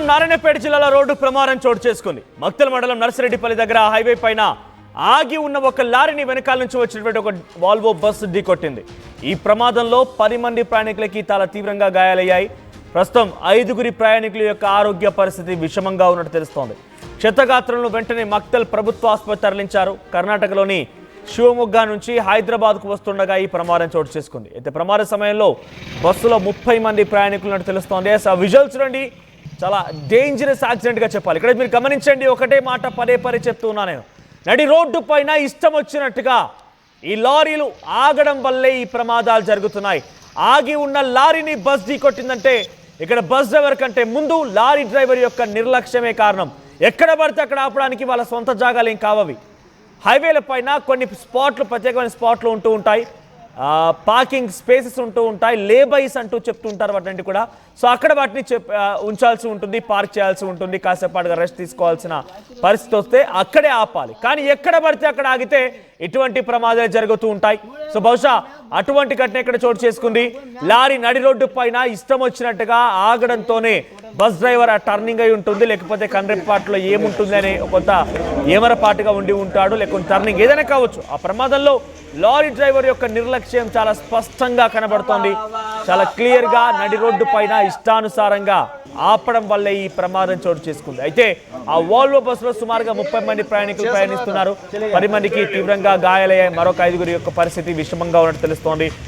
నారాయణపేట జిల్లాలో రోడ్డు ప్రమాదం చోటు చేసుకుంది. మక్తల్ మండలం నర్సిరెడ్డిపల్లి దగ్గర హైవే పైన ఆగి ఉన్న ఒక లారీని వెనకాల నుంచి వచ్చినటువంటి ఒక వాల్వో బస్సు ఢీకొట్టింది. ఈ ప్రమాదంలో 10 మంది ప్రయాణికులకి చాలా తీవ్రంగా గాయాలయ్యాయి. ప్రస్తుతం 5గురి ప్రయాణికుల యొక్క ఆరోగ్య పరిస్థితి విషమంగా ఉన్నట్టు తెలుస్తోంది. క్షతగాత్రులను వెంటనే మక్తల్ ప్రభుత్వ ఆసుపత్రి తరలించారు. కర్ణాటకలోని శివమొగ్గ నుంచి హైదరాబాద్కు వస్తుండగా ఈ ప్రమాదం చోటు చేసుకుంది. అయితే ప్రమాద సమయంలో బస్సులో 30 మంది ప్రయాణికులు ఉన్నట్టు తెలుస్తోంది. ఆ విజువల్స్ రండి, చాలా డేంజరస్ యాక్సిడెంట్గా చెప్పాలి. ఇక్కడ మీరు గమనించండి, ఒకటే మాట పదే చెప్తూ ఉన్నా నేను. నడి రోడ్డు పైన ఇష్టం వచ్చినట్టుగా ఈ లారీలు ఆగడం వల్లే ఈ ప్రమాదాలు జరుగుతున్నాయి. ఆగి ఉన్న లారీని బస్ ఢీకొట్టిందంటే ఇక్కడ బస్ డ్రైవర్ కంటే ముందు లారీ డ్రైవర్ యొక్క నిర్లక్ష్యమే కారణం. ఎక్కడ పడితే అక్కడ ఆపడానికి వాళ్ళ సొంత జాగాలు ఏం కావవి. హైవేల పైన కొన్ని స్పాట్లు, ప్రత్యేకమైన స్పాట్లు ఉంటూ ఉంటాయి, పార్కింగ్ స్పేసెస్ ఉంటూ ఉంటాయి, లేబైస్ అంటూ చెప్తూ ఉంటారు వాటిని కూడా. సో అక్కడ వాటిని ఉంచాల్సి ఉంటుంది, పార్క్ చేయాల్సి ఉంటుంది, కాసేపాటుగా రెస్ట్ తీసుకోవాల్సిన పరిస్థితి వస్తే అక్కడే ఆపాలి. కానీ ఎక్కడ పడితే అక్కడ ఆగితే ఇటువంటి ప్రమాదాలు జరుగుతూ ఉంటాయి. సో బహుశా అటువంటి ఘటన ఇక్కడ చోటు చేసుకుంది. లారీ నడి రోడ్డు పైన ఇష్టం వచ్చినట్టుగా ఆగడంతోనే బస్ డ్రైవర్ ఆ టర్నింగ్ అయి ఉంటుంది, లేకపోతే కండ్రెప్పాట్లో ఏముంటుంది అనే కొంత ఏమరపాటుగా ఉండి ఉంటాడు, లేకుంటే టర్నింగ్ ఏదైనా కావచ్చు. ఆ ప్రమాదంలో లారీ డ్రైవర్ యొక్క నిర్లక్ష్యం చాలా స్పష్టంగా కనబడుతోంది. చాలా క్లియర్గా నడి రోడ్డు పైన ఇష్టానుసారంగా ఆపడం వల్లే ఈ ప్రమాదం చోటు చేసుకుంది. అయితే ఆ వాల్వో బస్సులో సుమారుగా 30 మంది ప్రయాణికులు ప్రయాణిస్తున్నారు. 10 మందికి తీవ్రంగా గాయాలయ్యాయి. మరొక 5గురి యొక్క పరిస్థితి విషమంగా ఉన్నట్టు తెలుస్తోంది.